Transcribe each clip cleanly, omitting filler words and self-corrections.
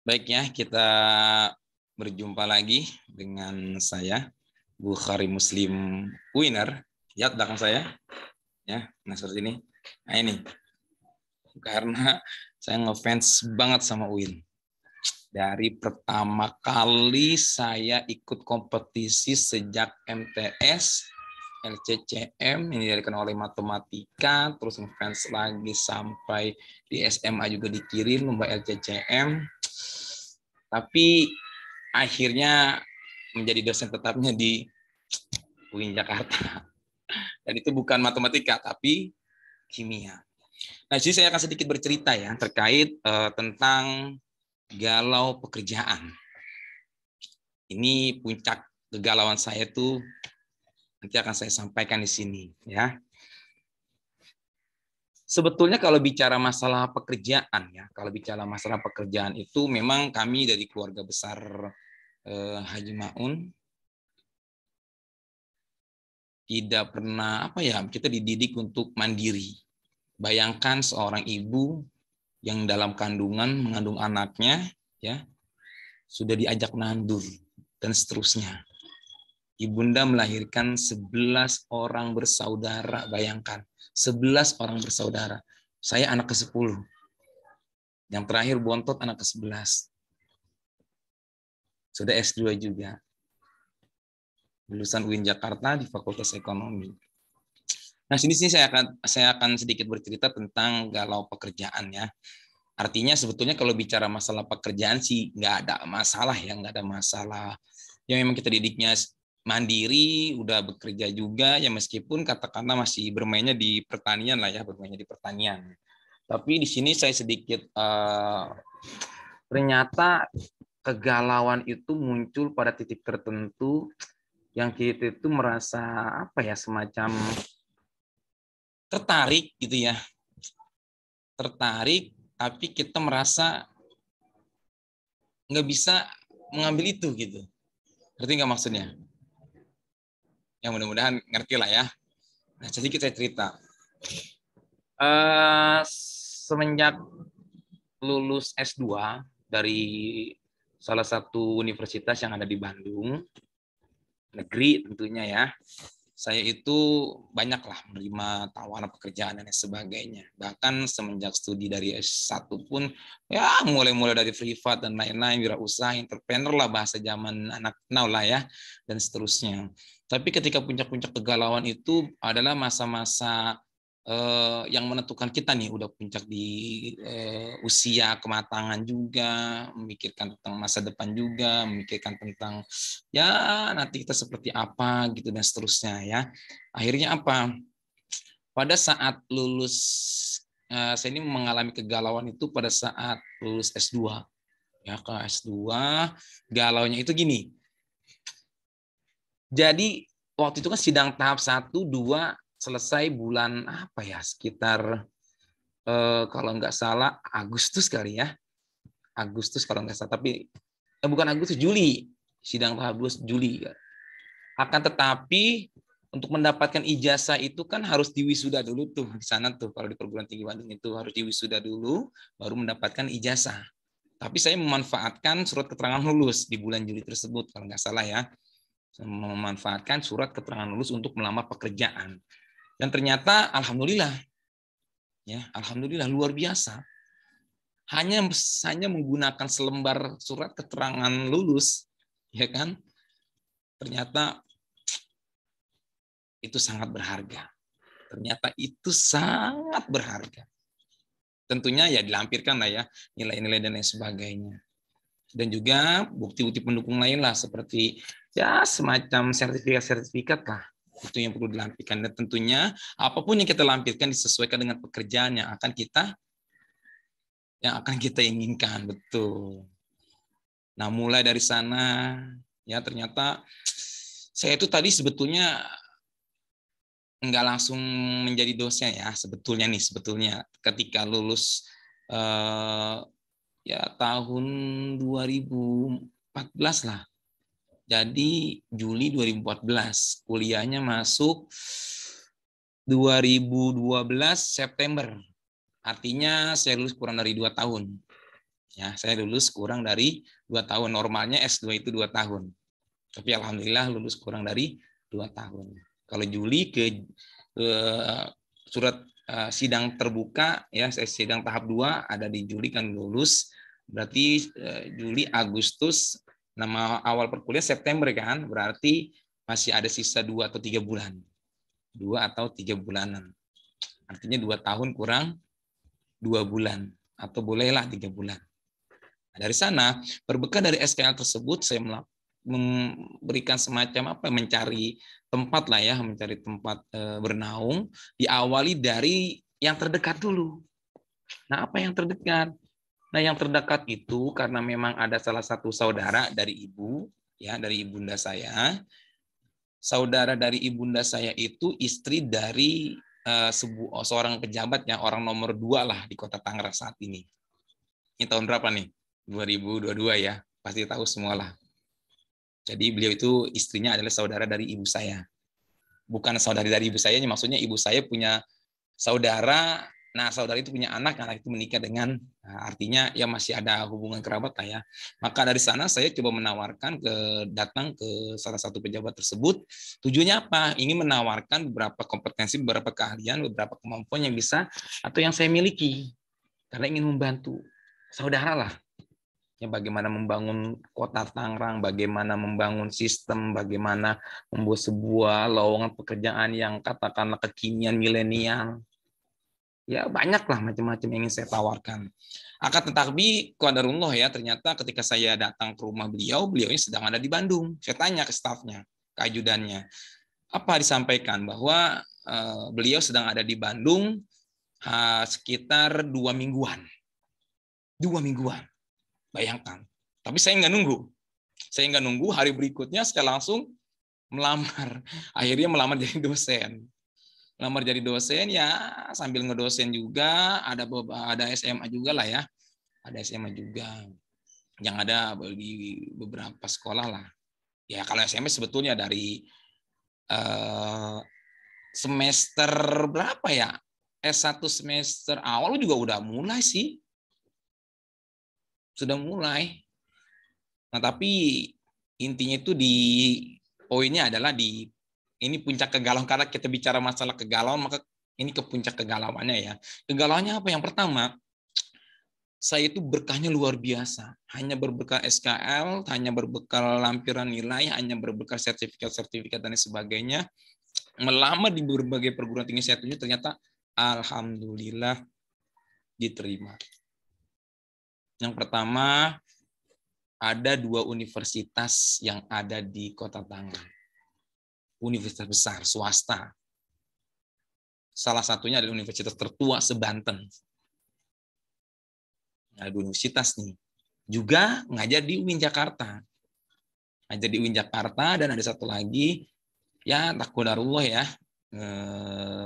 Baik ya, kita berjumpa lagi dengan saya, Bukhari Muslim Winner. Lihat belakang saya, ya. Nah seperti ini. Nah ini, karena saya ngefans banget sama Win. Dari pertama kali saya ikut kompetisi sejak MTS, LCCM yang diadakan oleh matematika, terus ngefans lagi sampai di SMA juga dikirim lomba LCCM. Tapi akhirnya menjadi dosen tetapnya di UIN Jakarta. Dan itu bukan matematika, tapi kimia. Nah, jadi saya akan sedikit bercerita ya terkait tentang galau pekerjaan. Ini puncak kegalauan saya tuh nanti akan saya sampaikan di sini ya. Sebetulnya kalau bicara masalah pekerjaan ya, kalau bicara masalah pekerjaan itu memang kami dari keluarga besar Haji Maun tidak pernah kita dididik untuk mandiri. Bayangkan seorang ibu yang dalam kandungan mengandung anaknya ya sudah diajak nandur dan seterusnya. Ibunda melahirkan 11 orang bersaudara, bayangkan 11 orang bersaudara. Saya anak ke-10. Yang terakhir bontot anak ke-11. Sudah S2 juga. Lulusan UIN Jakarta di Fakultas Ekonomi. Nah, sini saya akan sedikit bercerita tentang galau pekerjaan ya. Artinya sebetulnya kalau bicara masalah pekerjaan sih nggak ada masalah ya, nggak ada masalah. Ya memang kita didiknya mandiri, udah bekerja juga ya meskipun katakanlah masih bermainnya di pertanian lah ya, bermainnya di pertanian. Tapi di sini saya sedikit ternyata kegalauan itu muncul pada titik tertentu yang kita itu merasa semacam tertarik gitu ya, tertarik tapi kita merasa nggak bisa mengambil itu gitu. Ngerti nggak maksudnya? Ya mudah-mudahan ngerti lah ya. Nah sedikit saya cerita. Semenjak lulus S2 dari salah satu universitas yang ada di Bandung, negeri tentunya ya, saya itu banyaklah menerima tawaran pekerjaan dan sebagainya. Bahkan semenjak studi dari S1 pun ya mulai dari privat dan lain-lain, wirausaha, entrepreneur lah bahasa zaman anak now lah ya, dan seterusnya. Tapi ketika puncak-puncak kegalauan itu adalah masa-masa yang menentukan kita nih udah puncak di usia kematangan juga, memikirkan tentang masa depan juga, memikirkan tentang ya nanti kita seperti apa gitu dan seterusnya ya. Akhirnya apa? Pada saat lulus saya ini mengalami kegalauan itu pada saat lulus S2. Ya, ke S2 galaunya itu gini. Jadi waktu itu kan sidang tahap 1, 2 selesai bulan sekitar kalau nggak salah Agustus kali ya. Agustus kalau nggak salah, tapi bukan Agustus, Juli. Sidang tahap 2 Juli. Akan tetapi untuk mendapatkan ijazah itu kan harus diwisuda dulu tuh di sana tuh, kalau di perguruan tinggi Bandung itu harus diwisuda dulu baru mendapatkan ijazah. Tapi saya memanfaatkan surat keterangan lulus di bulan Juli tersebut kalau nggak salah ya. Memanfaatkan surat keterangan lulus untuk melamar pekerjaan. Dan ternyata alhamdulillah luar biasa. Hanya menggunakan selembar surat keterangan lulus, ya kan? Ternyata itu sangat berharga. Ternyata itu sangat berharga. Tentunya ya dilampirkan lah ya nilai-nilai dan lain sebagainya. Dan juga bukti-bukti pendukung lain lah seperti ya semacam sertifikat-sertifikat lah. Itu yang perlu dilampirkan. Dan tentunya apapun yang kita lampirkan disesuaikan dengan pekerjaan yang akan kita inginkan, betul. Nah, mulai dari sana ya ternyata saya itu tadi sebetulnya nggak langsung menjadi dosen ya sebetulnya ketika lulus ya tahun 2014 lah. Jadi Juli 2014, kuliahnya masuk 2012 September. Artinya saya lulus kurang dari 2 tahun. Ya, saya lulus kurang dari 2 tahun. Normalnya S2 itu 2 tahun. Tapi alhamdulillah lulus kurang dari 2 tahun. Kalau Juli ke surat sidang terbuka, ya sidang tahap 2 ada di Juli kan lulus. Berarti Juli, Agustus, nama awal perkuliahan September kan, berarti masih ada sisa 2 atau 3 bulan. 2 atau 3 bulanan. Artinya 2 tahun kurang 2 bulan. Atau bolehlah 3 bulan. Nah, dari sana, berbekal dari SKL tersebut, saya memberikan semacam mencari tempat lah ya, mencari tempat bernaung, diawali dari yang terdekat dulu. Nah, apa yang terdekat? Nah, yang terdekat itu karena memang ada salah satu saudara dari ibu, ya, dari ibunda saya. Saudara dari ibunda saya itu istri dari seorang pejabat, ya, orang nomor 2 lah di Kota Tangerang saat ini. Ini tahun berapa nih? 2022 ya, pasti tahu semualah. Jadi beliau itu istrinya adalah saudara dari ibu saya. Bukan saudari dari ibu saya, maksudnya ibu saya punya saudara, nah saudara itu punya anak itu menikah dengan, nah, artinya ya masih ada hubungan kerabat lah ya. Maka dari sana saya coba menawarkan datang ke salah satu pejabat tersebut. Tujuannya apa? Ingin menawarkan beberapa kompetensi, beberapa keahlian, beberapa kemampuan yang bisa atau yang saya miliki. Karena ingin membantu saudara lah. Ya, bagaimana membangun kota Tangerang, bagaimana membangun sistem, bagaimana membuat sebuah lowongan pekerjaan yang katakanlah kekinian milenial. Ya banyaklah macam-macam yang ingin saya tawarkan. Akan tetapi qadarullah ya, ternyata ketika saya datang ke rumah beliau sedang ada di Bandung. Saya tanya ke stafnya, ke ajudannya. Apa disampaikan bahwa beliau sedang ada di Bandung sekitar 2 mingguan. 2 mingguan. Bayangkan. Tapi saya nggak nunggu. Saya nggak nunggu, hari berikutnya saya langsung melamar. Akhirnya melamar jadi dosen. Melamar jadi dosen ya sambil ngedosen juga, ada SMA juga lah ya. Ada SMA juga. Yang ada di beberapa sekolah lah. Ya kalau SMA sebetulnya dari semester berapa ya? S1 semester awal juga udah mulai sih. Sudah mulai. Nah, tapi intinya itu poinnya adalah ini puncak kegalauan, karena kita bicara masalah kegalauan, maka ini ke puncak kegalauannya ya. Kegalauannya apa? Yang pertama, saya itu berkahnya luar biasa. Hanya berbekal SKL, hanya berbekal lampiran nilai, hanya berbekal sertifikat dan sebagainya. Melamar di berbagai perguruan tinggi saya tuju, ternyata alhamdulillah diterima. Yang pertama, ada 2 universitas yang ada di Kota Tangerang. Universitas besar, swasta. Salah satunya adalah universitas tertua se-Banten. Ada 2 universitas nih. Juga ngajar di UIN Jakarta. Ngajar di UIN Jakarta, dan ada satu lagi, ya takdirullah ya,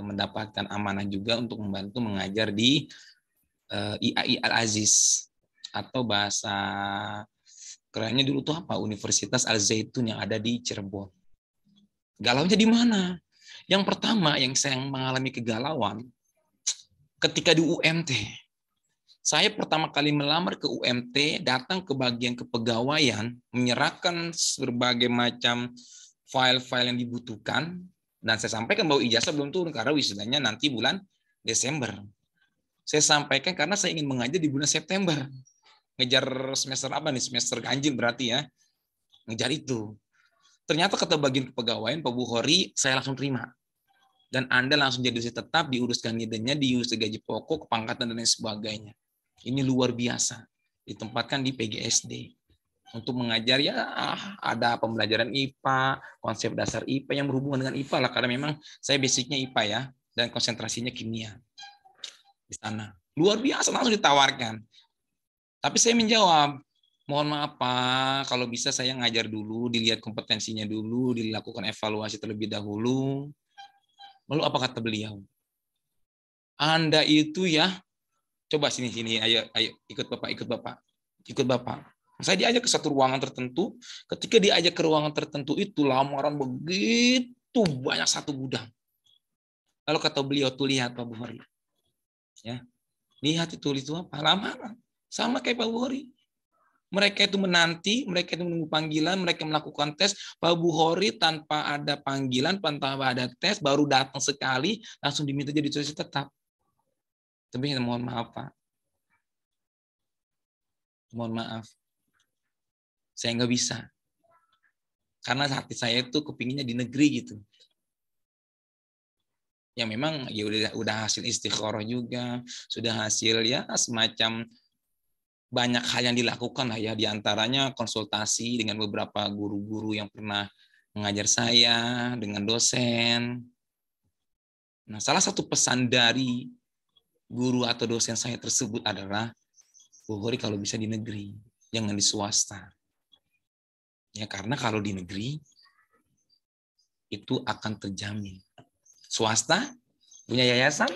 mendapatkan amanah juga untuk membantu mengajar di IAI Al-Aziz. Atau bahasa kerennya dulu tuh apa? Universitas Al-Zaitun yang ada di Cirebon. Galaunya di mana? Yang pertama yang saya mengalami kegalauan ketika di UMT. Saya pertama kali melamar ke UMT, datang ke bagian kepegawaian, menyerahkan berbagai macam file-file yang dibutuhkan, dan saya sampaikan bahwa ijazah belum turun karena wisudanya nanti bulan Desember. Saya sampaikan karena saya ingin mengajar di bulan September. Ngejar semester apa nih? Semester ganjil berarti ya. Ngejar itu. Ternyata kata bagian kepegawaian, Pak Bukhari, saya langsung terima. Dan Anda langsung jadi dosen tetap, diuruskan nidenya, diurus gaji pokok, kepangkatan, dan lain sebagainya. Ini luar biasa. Ditempatkan di PGSD. Untuk mengajar ya ada pembelajaran IPA, konsep dasar IPA yang berhubungan dengan IPA lah. Karena memang saya basicnya IPA ya. Dan konsentrasinya kimia. Di sana. Luar biasa, langsung ditawarkan. Tapi saya menjawab, mohon maaf Pak, kalau bisa saya ngajar dulu, dilihat kompetensinya dulu, dilakukan evaluasi terlebih dahulu. Lalu apa kata beliau? Anda itu ya, coba sini, ayo ikut Bapak. Saya diajak ke satu ruangan tertentu. Ketika diajak ke ruangan tertentu itu, lamaran begitu banyak, satu gudang. Lalu kata beliau, tuh lihat Pak Bukhari. Ya, lihat itu apa? Lamaran. Sama kayak Pak Bukhari. Mereka itu menanti, mereka itu menunggu panggilan, mereka melakukan tes. Pak Bukhari tanpa ada panggilan, tanpa ada tes, baru datang sekali, langsung diminta jadi dosen tetap. Tapi mohon maaf Pak. Mohon maaf. Saya nggak bisa. Karena hati saya itu kepinginnya di negeri gitu. Ya memang ya udah hasil istikharah juga, sudah hasil ya semacam banyak hal yang dilakukan lah ya, diantaranya konsultasi dengan beberapa guru-guru yang pernah mengajar saya, dengan dosen. Nah, salah satu pesan dari guru atau dosen saya tersebut adalah, Bukhari kalau bisa di negeri, jangan di swasta. Ya karena kalau di negeri itu akan terjamin. Swasta punya yayasan,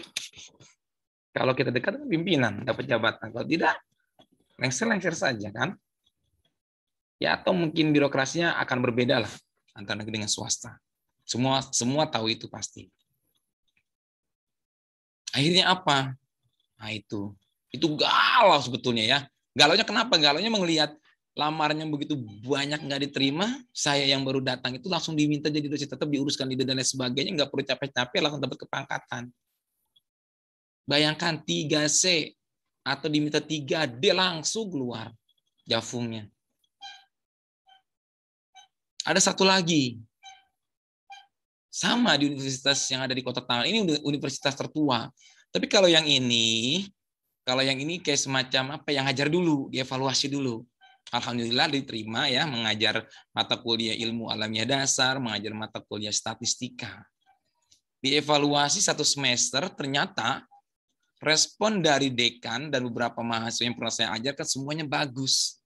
kalau kita dekat dengan pimpinan dapat jabatan, kalau tidak lengser-lengser saja kan. Ya atau mungkin birokrasinya akan berbeda lah antara negeri dengan swasta. Semua tahu itu pasti. Akhirnya apa? Nah itu galau sebetulnya ya. Galaunya kenapa? Galaunya melihat lamarnya begitu banyak nggak diterima, saya yang baru datang itu langsung diminta jadi dosen tetap, diuruskan ide dan lain sebagainya, nggak perlu capek-capek, langsung dapat kepangkatan. Bayangkan 3C atau diminta 3D langsung keluar jafungnya. Ada satu lagi, sama di universitas yang ada di Kota Tangerang, ini universitas tertua. Tapi kalau yang ini kayak semacam apa yang ngajar dulu, dievaluasi dulu. Alhamdulillah diterima ya, mengajar mata kuliah ilmu alamiah dasar, mengajar mata kuliah statistika. Dievaluasi 1 semester, ternyata respon dari dekan dan beberapa mahasiswa yang pernah saya ajarkan semuanya bagus.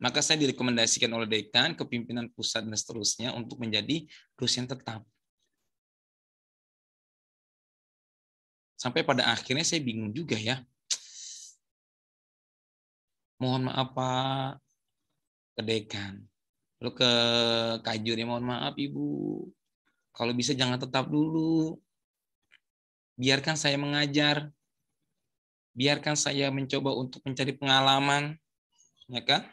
Maka saya direkomendasikan oleh dekan ke pimpinan pusat dan seterusnya untuk menjadi dosen tetap. Sampai pada akhirnya saya bingung juga ya. Mohon maaf Pak, ke dekan. Lalu ke Kajur, ya mohon maaf Ibu. Kalau bisa jangan tetap dulu. Biarkan saya mengajar. Biarkan saya mencoba untuk mencari pengalaman. Ya kan?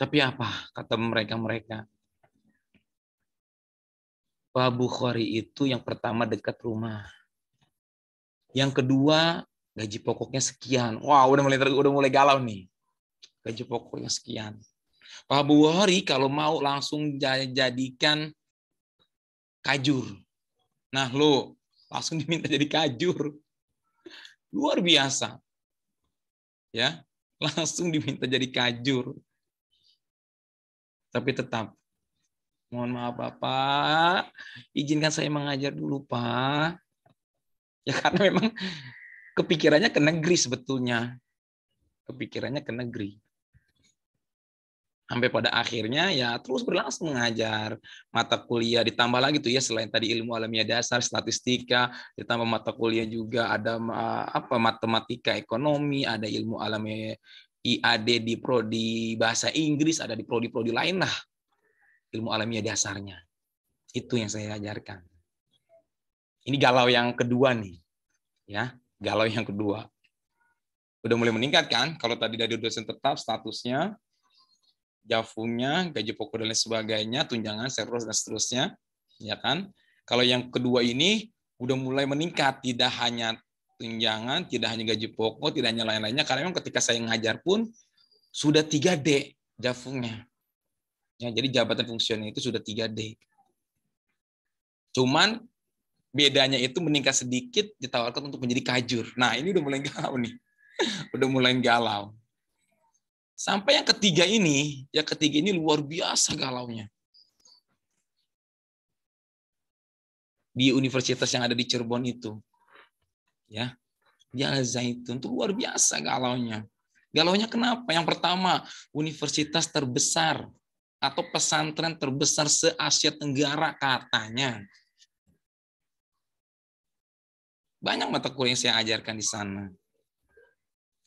Tapi apa kata mereka? Pak Bukhari itu yang pertama dekat rumah. Yang kedua, gaji pokoknya sekian. Wah, udah mulai galau nih. Gaji pokoknya sekian. Pak Bukhari kalau mau langsung jadikan kajur. Nah, lo langsung diminta jadi kajur. Luar biasa. Ya, langsung diminta jadi kajur. Tapi tetap, mohon maaf Bapak, izinkan saya mengajar dulu Pak. Ya karena memang kepikirannya ke negeri sebetulnya. Kepikirannya ke negeri. Sampai pada akhirnya ya terus berlangsung mengajar mata kuliah, ditambah lagi tuh ya selain tadi ilmu alamiah dasar, statistika, ditambah mata kuliah juga ada matematika, ekonomi, ada ilmu alamiah IAD di prodi bahasa Inggris, ada di prodi-prodi lain lah ilmu alamiah dasarnya. Itu yang saya ajarkan. Ini galau yang kedua nih. Ya, galau yang kedua. Udah mulai meningkat kan? Kalau tadi dari dosen tetap statusnya, jafungnya, gaji pokok dan lain sebagainya, tunjangan, servis dan seterusnya, ya kan? Kalau yang kedua ini udah mulai meningkat, tidak hanya tunjangan, tidak hanya gaji pokok, tidak hanya lain-lainnya, karena memang ketika saya ngajar pun sudah 3D jafungnya. Ya, jadi jabatan fungsional itu sudah 3D. Cuman bedanya itu meningkat sedikit, ditawarkan untuk menjadi kajur. Nah, ini udah mulai galau nih. Udah mulai galau. Sampai yang ketiga ini luar biasa galaunya. Di universitas yang ada di Cirebon itu. Ya. Di Al-Zaitun itu luar biasa galaunya. Galaunya kenapa? Yang pertama, universitas terbesar atau pesantren terbesar se-Asia Tenggara katanya. Banyak mata kuliah yang saya ajarkan di sana.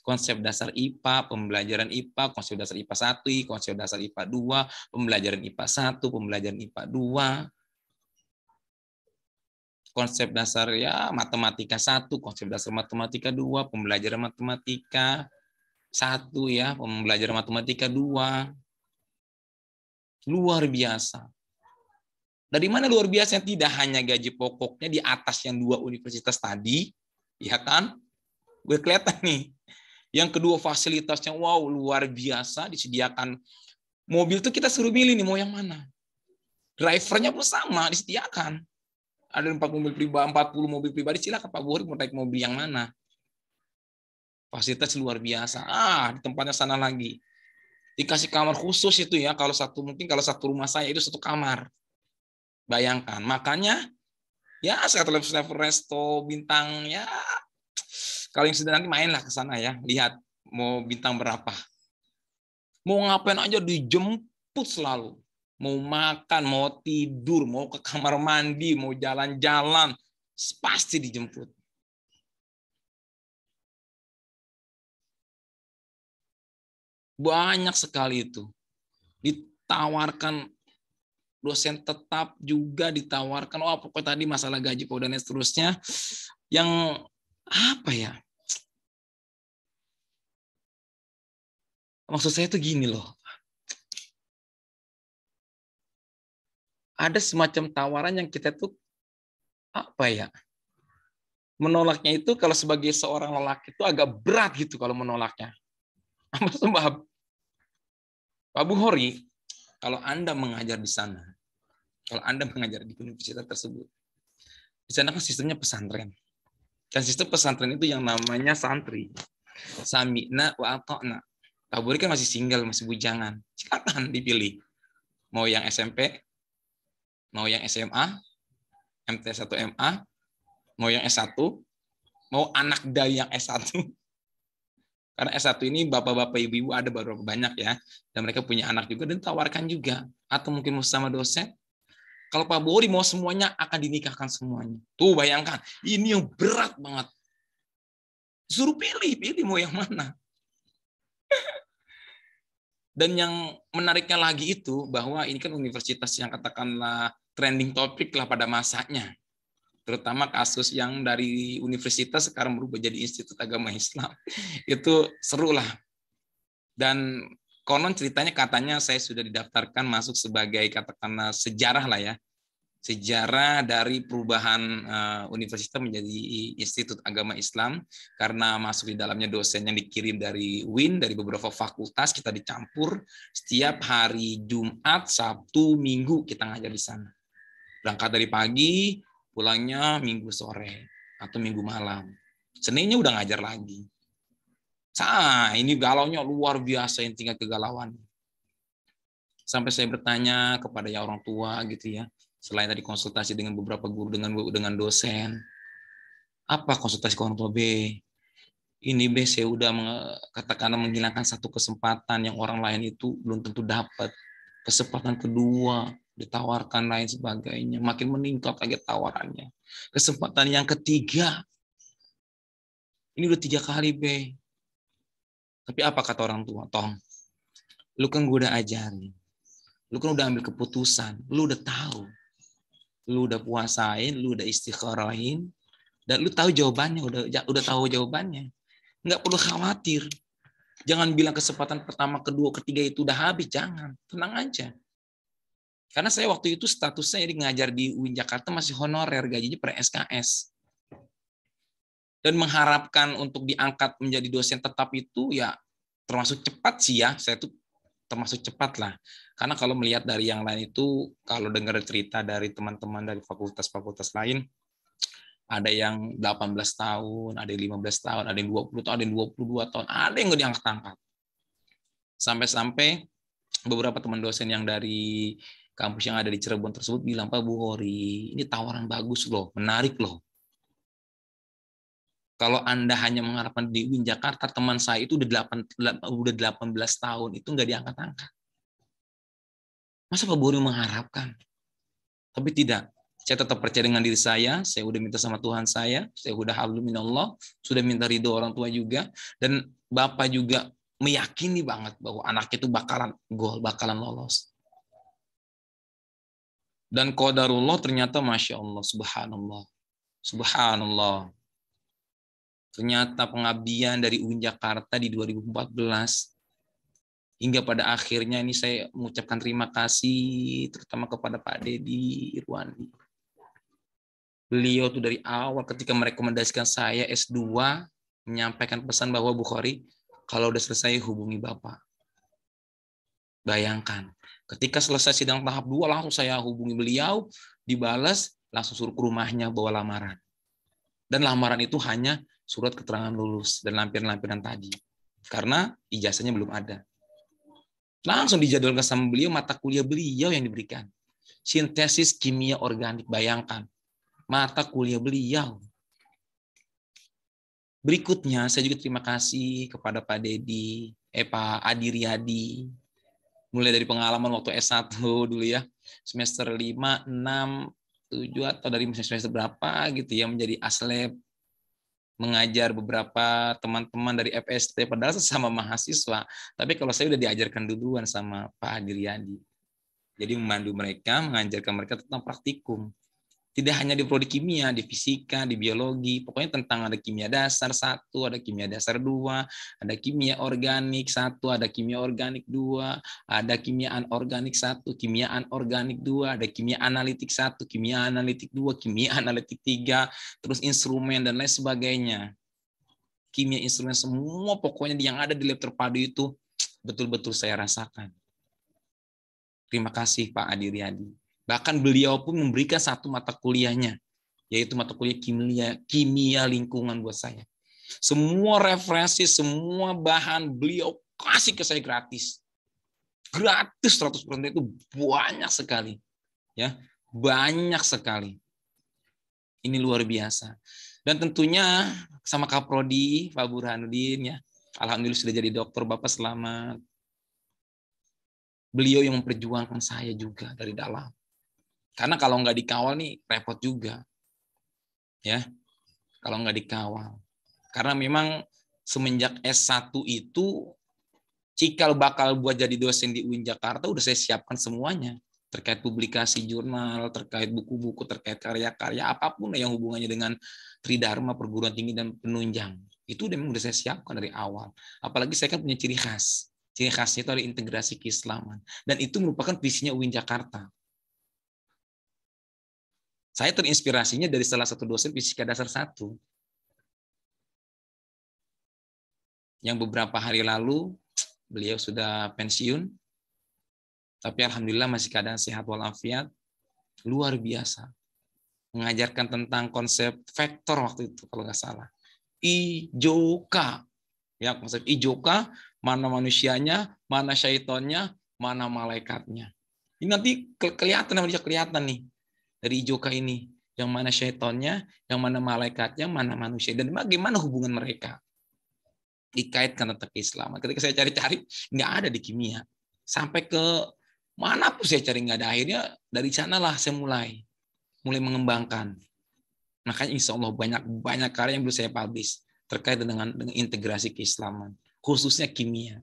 Konsep dasar IPA, pembelajaran IPA, konsep dasar IPA 1, konsep dasar IPA 2, pembelajaran IPA 1, pembelajaran IPA 2, konsep dasar ya matematika 1, konsep dasar matematika 2, pembelajaran matematika, 1 ya, pembelajaran matematika 2. Luar biasa. Dari mana luar biasa? Tidak hanya gaji pokoknya di atas yang 2 universitas tadi, ya kan? Gue kelihatan nih. Yang kedua fasilitasnya, wow, luar biasa, disediakan mobil tuh kita suruh milih nih mau yang mana. Drivernya pun sama, disediakan. Ada 40 mobil pribadi, silakan Pak Buhori mau naik mobil yang mana. Fasilitas luar biasa. Di tempatnya sana lagi. Dikasih kamar khusus itu ya, mungkin kalau satu rumah saya itu 1 kamar. Bayangkan, makanya ya level resto bintang ya, kalau yang sudah nanti mainlah ke sana ya, lihat mau bintang berapa. Mau ngapain aja dijemput selalu. Mau makan, mau tidur, mau ke kamar mandi, mau jalan-jalan, pasti dijemput. Banyak sekali itu. Ditawarkan dosen tetap juga ditawarkan. Pokoknya tadi masalah gaji dan seterusnya. Yang apa ya? Maksud saya tuh gini loh. Ada semacam tawaran yang kita tuh apa ya? Menolaknya itu kalau sebagai seorang lelaki itu agak berat gitu kalau menolaknya. Apa sebab? Pak Buhori, kalau Anda mengajar di sana, kalau Anda mengajar di universitas tersebut, di sana kan sistemnya pesantren. Dan sistem pesantren itu yang namanya santri. Sami'na wa ata'na. Pak Buhori kan masih single, masih bujangan. Silakan dipilih. Mau yang SMP, mau yang SMA, MT1 MA, mau yang S1, mau anak dari yang S1. Karena S1 ini bapak-bapak ibu-ibu ada beberapa banyak ya. Dan mereka punya anak juga dan tawarkan juga. Atau mungkin mau sama dosen. Kalau Pak Buhori mau semuanya akan dinikahkan semuanya. Tuh bayangkan, ini yang berat banget. Suruh pilih mau yang mana. Dan yang menariknya lagi itu bahwa ini kan universitas yang katakanlah trending topik lah pada masanya. Terutama kasus yang dari universitas sekarang berubah jadi Institut Agama Islam. Itu seru lah. Dan konon ceritanya katanya saya sudah didaftarkan masuk sebagai katakanlah sejarah lah ya. Sejarah dari perubahan universitas menjadi Institut Agama Islam karena masuk di dalamnya dosen yang dikirim dari UIN dari beberapa fakultas, kita dicampur setiap hari Jumat, Sabtu, Minggu kita ngajar di sana. Berangkat dari pagi, pulangnya Minggu sore atau Minggu malam. Seninnya udah ngajar lagi. Ini galaunya luar biasa, yang tingkat kegalauan. Sampai saya bertanya kepada ya orang tua gitu ya. Selain tadi konsultasi dengan beberapa guru dengan dosen, apa konsultasi ke orang tua B? Ini B saya udah katakanlah menghilangkan satu kesempatan yang orang lain itu belum tentu dapat. Kesempatan kedua ditawarkan lain sebagainya, makin meningkat lagi tawarannya. Kesempatan yang ketiga, ini udah 3 kali B. Tapi apa kata orang tua? Tong, lu kan gue udah ajarin, lu kan udah ambil keputusan, lu udah tahu. Lu udah puasain, lu udah istiqorohin, dan lu tahu jawabannya, udah tahu jawabannya. Nggak perlu khawatir. Jangan bilang kesempatan pertama, kedua, ketiga itu udah habis, jangan. Tenang aja. Karena saya waktu itu statusnya ngajar di UIN Jakarta masih honorer, gajinya per SKS. Dan mengharapkan untuk diangkat menjadi dosen tetap itu ya termasuk cepat sih ya. Saya tuh termasuk cepat lah. Karena kalau melihat dari yang lain itu, kalau dengar cerita dari teman-teman dari fakultas-fakultas lain, ada yang 18 tahun, ada yang 15 tahun, ada yang 20 tahun, ada yang 22 tahun, ada yang nggak diangkat-angkat. Sampai-sampai beberapa teman dosen yang dari kampus yang ada di Cirebon tersebut bilang, Pak Buhori, ini tawaran bagus loh, menarik loh. Kalau Anda hanya mengharapkan di UIN Jakarta, teman saya itu udah 18 tahun, itu nggak diangkat-angkat. Masa Pak Buhori mengharapkan? Tapi tidak. Saya tetap percaya dengan diri saya udah minta sama Tuhan saya udah hablum minallah, sudah minta ridho orang tua juga, dan Bapak juga meyakini banget bahwa anak itu bakalan lolos. Dan qadarullah ternyata Masya Allah, subhanallah. Ternyata pengabdian dari UIN Jakarta di 2014 hingga pada akhirnya ini saya mengucapkan terima kasih terutama kepada Pak Deddy Irwandi. Beliau tuh dari awal ketika merekomendasikan saya S2 menyampaikan pesan bahwa Bukhari, kalau udah selesai hubungi Bapak. Bayangkan, ketika selesai sidang tahap 2 langsung saya hubungi beliau, dibalas, langsung suruh ke rumahnya bawa lamaran. Dan lamaran itu hanya surat keterangan lulus dan lampiran-lampiran tadi. Karena ijazahnya belum ada. Langsung dijadwalkan sama beliau mata kuliah beliau yang diberikan. Sintesis kimia organik, bayangkan. Mata kuliah beliau. Berikutnya, saya juga terima kasih kepada Pak Deddy, Pak Adi Riyadi. Mulai dari pengalaman waktu S1 dulu ya. Semester 5, 6, 7 atau dari semester berapa gitu ya menjadi aslab, mengajar beberapa teman-teman dari FST padahal sesama mahasiswa, tapi kalau saya udah diajarkan duluan sama Pak Adriandi. Jadi memandu mereka, mengajarkan mereka tentang praktikum. Tidak hanya di prodi kimia, di fisika, di biologi, pokoknya tentang ada kimia dasar 1, ada kimia dasar 2, ada kimia organik 1, ada kimia organik 2, ada kimia anorganik 1, kimia anorganik 2, ada kimia analitik 1, kimia analitik 2, kimia analitik 3, terus instrumen dan lain sebagainya. Kimia instrumen semua pokoknya yang ada di lab terpadu itu betul-betul saya rasakan. Terima kasih Pak Adi Riyadi. Bahkan beliau pun memberikan satu mata kuliahnya, yaitu mata kuliah kimia lingkungan buat saya. Semua referensi, semua bahan beliau kasih ke saya gratis. Gratis 100% itu banyak sekali. Ya, banyak sekali. Ini luar biasa. Dan tentunya sama Kaprodi, Pak Burhanuddin ya. Alhamdulillah sudah jadi dokter, Bapak selamat. Beliau yang memperjuangkan saya juga dari dalam. Karena kalau nggak dikawal nih repot juga, ya. Kalau nggak dikawal, karena memang semenjak S1 itu cikal bakal buat jadi dosen di UIN Jakarta udah saya siapkan semuanya terkait publikasi jurnal, terkait buku-buku, terkait karya-karya apapun yang hubungannya dengan Tridharma, perguruan tinggi dan penunjang. Itu udah saya siapkan dari awal. Apalagi saya kan punya ciri khas. Ciri khasnya itu ada integrasi keislaman dan itu merupakan visinya UIN Jakarta. Saya terinspirasinya dari salah satu dosen fisika dasar 1. Yang beberapa hari lalu beliau sudah pensiun. Tapi alhamdulillah masih keadaan sehat walafiat. Luar biasa. Mengajarkan tentang konsep vektor waktu itu kalau nggak salah. Ijoka. Ya, konsep ijoka, mana manusianya, mana syaitonnya, mana malaikatnya. Ini nanti kelihatan nih. Dari Ijoka ini, yang mana syaitonnya, yang mana malaikatnya, mana manusia, dan bagaimana hubungan mereka dikaitkan tentang keislaman. Ketika saya cari-cari, nggak ada di kimia. Sampai ke mana pun saya cari nggak ada. Akhirnya dari sanalah saya mulai mengembangkan. Makanya insya Allah banyak karya yang belum saya publish terkait dengan integrasi keislaman, khususnya kimia.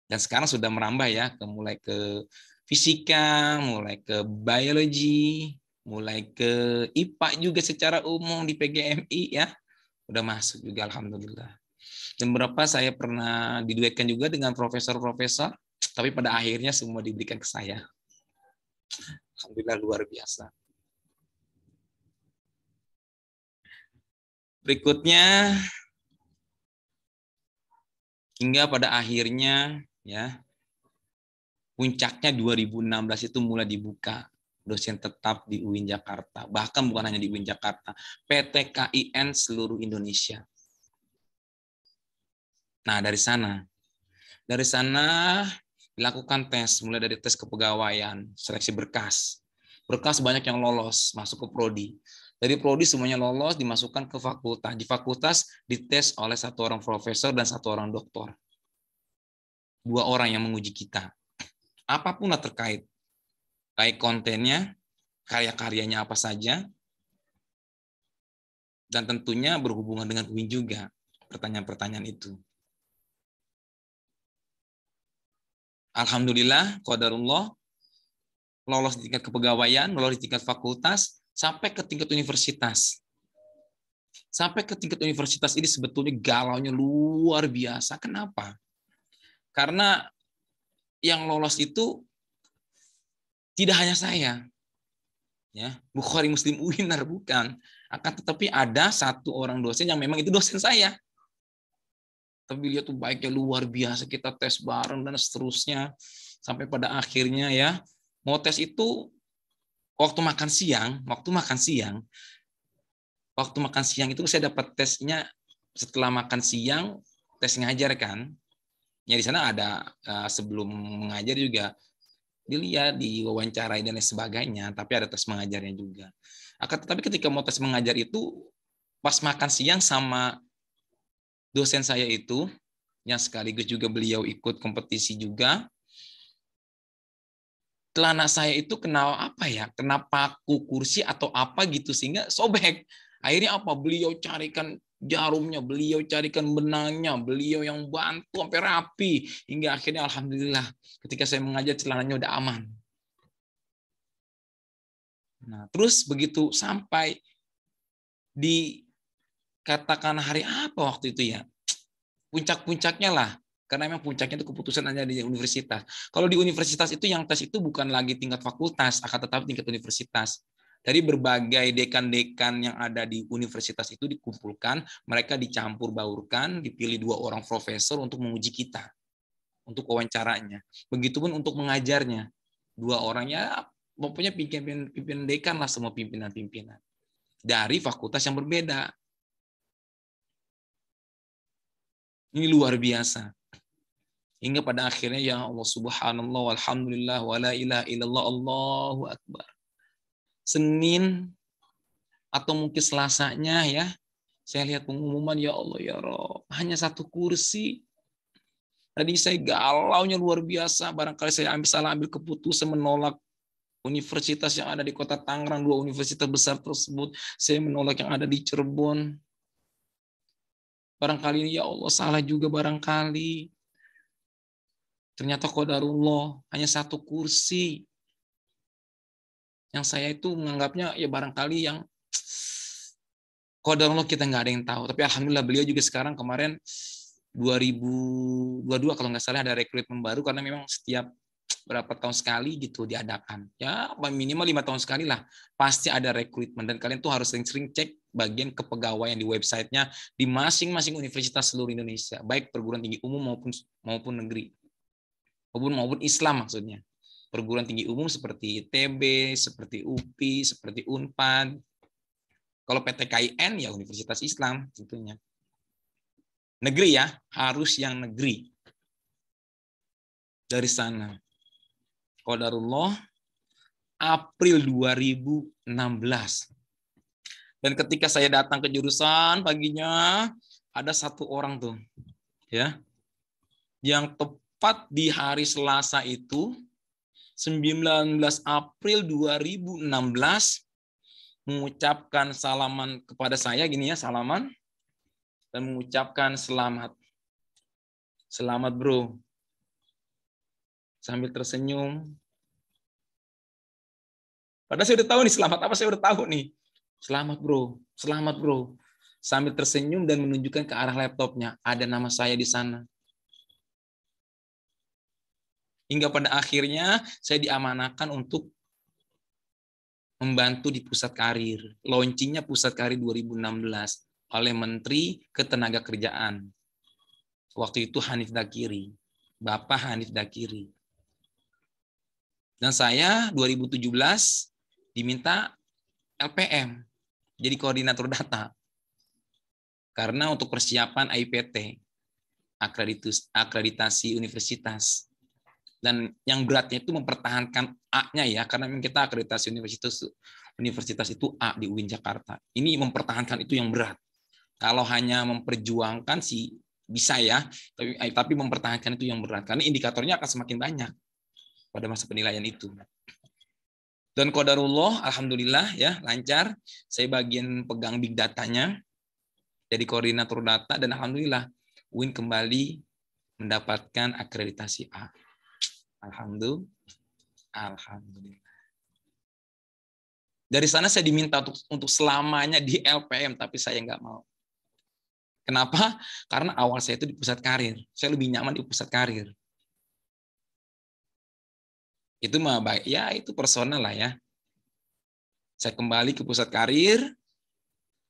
Dan sekarang sudah merambah ya, mulai ke fisika, mulai ke biologi, mulai ke IPA juga secara umum di PGMI ya. Udah masuk juga alhamdulillah. Dan beberapa saya pernah diduetkan juga dengan profesor-profesor, tapi pada akhirnya semua diberikan ke saya. Alhamdulillah luar biasa. Berikutnya hingga pada akhirnya ya puncaknya 2016 itu mulai dibuka dosen tetap di UIN Jakarta. Bahkan bukan hanya di UIN Jakarta, PT KIN seluruh Indonesia. Nah, dari sana dilakukan tes, mulai dari tes kepegawaian, seleksi berkas. Berkas banyak yang lolos, masuk ke prodi. Dari prodi semuanya lolos, dimasukkan ke fakultas. Di fakultas dites oleh 1 orang profesor dan 1 orang doktor. 2 orang yang menguji kita. Apapun lah terkait. Baik kontennya, karya-karyanya apa saja, dan tentunya berhubungan dengan UIN juga, pertanyaan-pertanyaan itu. Alhamdulillah, qadarullah, lolos di tingkat kepegawaian, lolos di tingkat fakultas, sampai ke tingkat universitas. Sampai ke tingkat universitas ini sebetulnya galaunya luar biasa. Kenapa? Karena yang lolos itu tidak hanya saya, ya, Bukhari Muslim winner bukan. Akan tetapi ada satu orang dosen yang memang itu dosen saya. Tapi beliau tuh baiknya luar biasa, kita tes bareng dan seterusnya. Sampai pada akhirnya ya, mau tes itu waktu makan siang, itu saya dapat tesnya setelah makan siang, tes ngajar kan. Ya di sana ada sebelum mengajar juga dilihat, diwawancarai dan lain sebagainya, tapi ada tes mengajarnya juga. Akan tetapi ketika mau tes mengajar itu pas makan siang sama dosen saya itu, yang sekaligus juga beliau ikut kompetisi juga, celana saya itu kena apa ya, kena paku kursi atau apa gitu sehingga sobek. Akhirnya apa? Beliau carikan jarumnya, beliau carikan benangnya, beliau yang bantu sampai rapi hingga akhirnya alhamdulillah ketika saya mengajar celananya udah aman. Nah, terus begitu sampai di katakan hari apa waktu itu ya? Puncak-puncaknya lah. Karena memang puncaknya itu keputusan hanya di universitas. Kalau di universitas itu yang tes itu bukan lagi tingkat fakultas, akan tetapi tingkat universitas. Dari berbagai dekan-dekan yang ada di universitas itu dikumpulkan, mereka dicampur baurkan, dipilih 2 orang profesor untuk menguji kita, untuk wawancaranya. Begitupun untuk mengajarnya. 2 orangnya, pokoknya pimpinan dekan lah, semua pimpinan-pimpinan. Dari fakultas yang berbeda. Ini luar biasa. Hingga pada akhirnya ya Allah subhanallah walhamdulillah wala ilaha illallah Allahu akbar. Senin atau mungkin Selasanya ya, saya lihat pengumuman ya Allah ya Rob, hanya 1 kursi. Tadi saya galaunya luar biasa, barangkali saya salah ambil keputusan menolak universitas yang ada di kota Tangerang, 2 universitas besar tersebut. Saya menolak yang ada di Cirebon. Barangkali ini ya Allah salah juga barangkali. Ternyata qadarullah hanya 1 kursi. Yang saya itu menganggapnya ya barangkali yang qadarullah kita nggak ada yang tahu. Tapi alhamdulillah beliau juga sekarang kemarin 2022 kalau nggak salah ada rekrutmen baru karena memang setiap berapa tahun sekali gitu diadakan. Ya minimal 5 tahun sekali lah pasti ada rekrutmen dan kalian tuh harus sering-sering cek bagian kepegawaian di websitenya di masing-masing universitas seluruh Indonesia, baik perguruan tinggi umum maupun negeri. Maupun Islam maksudnya. Perguruan tinggi umum seperti ITB, seperti UPI, seperti Unpad. Kalau PTKIN ya Universitas Islam tentunya. Negeri ya, harus yang negeri. Dari sana. Qadarullah April 2016. Dan ketika saya datang ke jurusan paginya ada 1 orang tuh ya yang tepat di hari Selasa itu 19 April 2016 mengucapkan salaman kepada saya gini ya, salaman dan mengucapkan selamat. Selamat bro. Sambil tersenyum. Padahal saya udah tahu nih selamat apa, saya udah tahu nih. Selamat bro, selamat bro. Sambil tersenyum dan menunjukkan ke arah laptopnya, ada nama saya di sana. Hingga pada akhirnya saya diamanahkan untuk membantu di pusat karir. Launchingnya pusat karir 2016 oleh Menteri Ketenagakerjaan. Waktu itu Hanif Dakiri. Bapak Hanif Dakiri. Dan saya 2017 diminta LPM. Jadi koordinator data. Karena untuk persiapan AIPT. Akreditasi universitas. Dan yang beratnya itu mempertahankan A-nya ya, karena memang kita akreditasi universitas itu A di UIN Jakarta. Ini mempertahankan itu yang berat. Kalau hanya memperjuangkan sih bisa ya, tapi mempertahankan itu yang berat. Karena indikatornya akan semakin banyak pada masa penilaian itu. Dan qadarullah, alhamdulillah ya lancar. Saya bagian pegang big datanya, jadi koordinator data dan alhamdulillah UIN kembali mendapatkan akreditasi A. Alhamdulillah. Dari sana saya diminta untuk selamanya di LPM, tapi saya nggak mau. Kenapa? Karena awal saya itu di pusat karir. Saya lebih nyaman di pusat karir. Itu mah baik, ya itu personal lah ya. Saya kembali ke pusat karir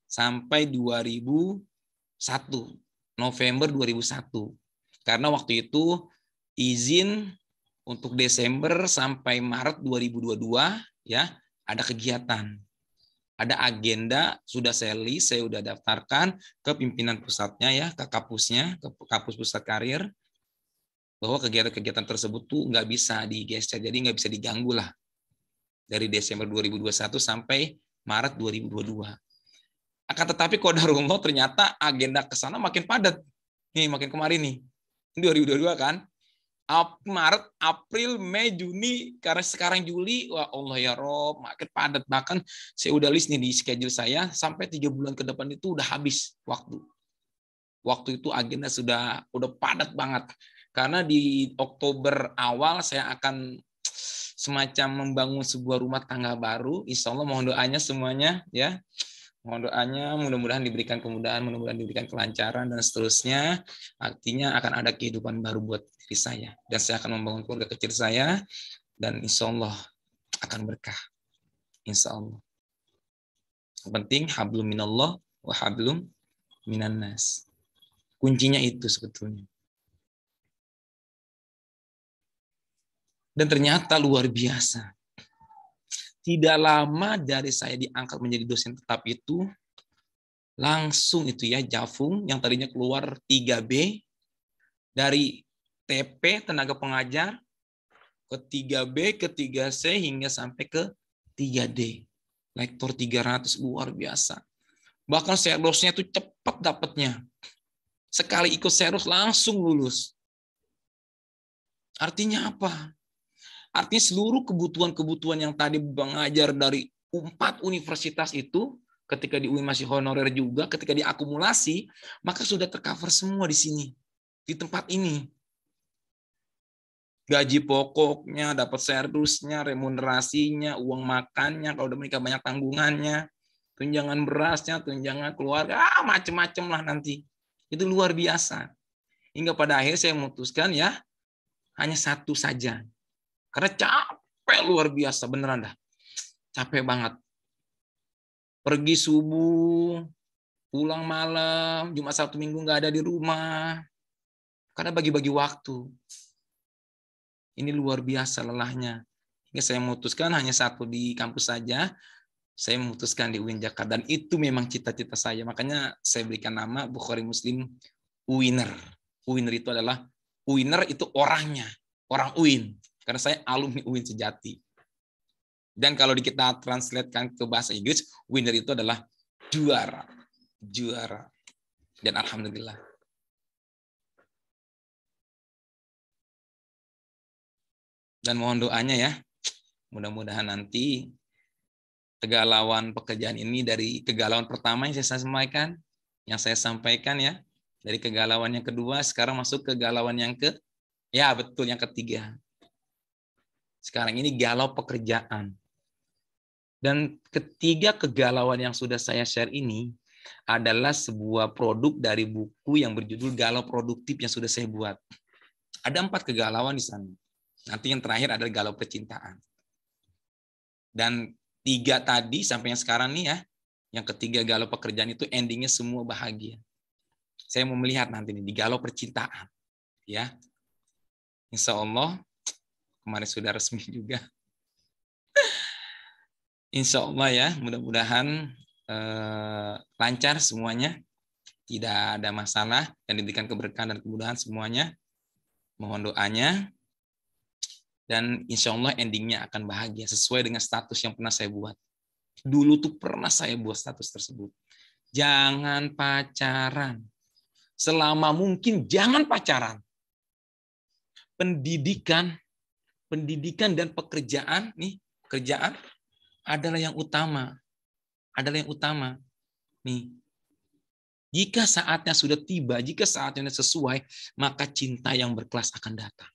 sampai 2001, November 2001. Karena waktu itu izin untuk Desember sampai Maret 2022 ya, ada kegiatan. Ada agenda, sudah saya list, saya udah daftarkan ke pimpinan pusatnya ya, ke kapusnya, ke kapus pusat karir, bahwa kegiatan-kegiatan tersebut tuh nggak bisa digeser, jadi nggak bisa diganggu lah. Dari Desember 2021 sampai Maret 2022. Akan tetapi qadarullah ternyata agenda ke sana makin padat. Nih, makin kemarin nih. Ini 2022 kan? Maret, April, Mei, Juni, karena sekarang Juli, wah Allah ya Rob, makin padat. Bahkan saya udah list nih di schedule saya, sampai 3 bulan ke depan itu udah habis waktu. Waktu itu agenda udah padat banget. Karena di Oktober awal saya akan semacam membangun sebuah rumah tangga baru. Insya Allah mohon doanya semuanya ya. Mohon doanya, mudah-mudahan diberikan kemudahan, mudah-mudahan diberikan kelancaran, dan seterusnya. Artinya akan ada kehidupan baru buat diri saya. Dan saya akan membangun keluarga kecil saya, dan insya Allah akan berkah. Insya Allah. Yang penting, hablum minallah wa hablum minannas. Kuncinya itu sebetulnya. Dan ternyata luar biasa. Tidak lama dari saya diangkat menjadi dosen tetap itu, langsung itu ya, Jafung yang tadinya keluar 3B, dari TP tenaga pengajar ke 3B, ke 3C, hingga sampai ke 3D. Lektor 300, luar biasa. Bahkan serosnya itu cepat dapatnya. Sekali ikut seros langsung lulus. Artinya apa? Artinya seluruh kebutuhan-kebutuhan yang tadi mengajar dari 4 universitas itu, ketika di UI masih honorer juga, ketika diakumulasi, maka sudah tercover semua di sini, di tempat ini. Gaji pokoknya, dapat servisnya, remunerasinya, uang makannya, kalau udah menikah banyak tanggungannya, tunjangan berasnya, tunjangan keluarga, macem-macem lah nanti. Itu luar biasa. Hingga pada akhir saya memutuskan ya, hanya satu saja. Karena capek luar biasa, beneran dah. Capek banget. Pergi subuh, pulang malam, Jumat Sabtu Minggu nggak ada di rumah. Karena bagi-bagi waktu. Ini luar biasa lelahnya. Hingga saya memutuskan hanya satu di kampus saja. Saya memutuskan di UIN Jakarta. Dan itu memang cita-cita saya. Makanya saya berikan nama Bukhari Muslim UINer. UINer itu adalah, UINer itu orangnya. Orang UIN. Karena saya alumni UIN sejati. Dan kalau kita translatekan ke bahasa Inggris, winner itu adalah juara. Juara. Dan alhamdulillah. Dan mohon doanya ya. Mudah-mudahan nanti kegalauan pekerjaan ini dari kegalauan pertama yang saya sampaikan ya. Dari kegalauan yang kedua, sekarang masuk ke kegalauan yang yang ketiga. Sekarang ini galau pekerjaan. Dan ketiga kegalauan yang sudah saya share ini adalah sebuah produk dari buku yang berjudul Galau Produktif yang sudah saya buat. Ada 4 kegalauan di sana. Nanti yang terakhir adalah galau percintaan. Dan 3 tadi sampai yang sekarang nih ya, yang ketiga galau pekerjaan itu endingnya semua bahagia. Saya mau melihat nanti nih di galau percintaan. Ya, insya Allah kemarin sudah resmi juga. Insya Allah ya, mudah-mudahan lancar semuanya, tidak ada masalah, dan diberikan keberkahan dan kemudahan semuanya. Mohon doanya, dan insya Allah endingnya akan bahagia sesuai dengan status yang pernah saya buat. Dulu tuh pernah saya buat status tersebut. Jangan pacaran. Selama mungkin jangan pacaran. Pendidikan dan pekerjaan adalah yang utama. Nih. Jika saatnya sudah tiba, jika saatnya sesuai, maka cinta yang berkelas akan datang.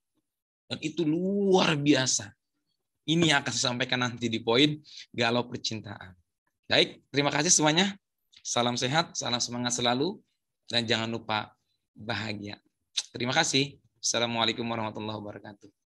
Dan itu luar biasa. Ini akan saya sampaikan nanti di poin galau percintaan. Baik, terima kasih semuanya. Salam sehat, salam semangat selalu, dan jangan lupa bahagia. Terima kasih. Assalamualaikum warahmatullahi wabarakatuh.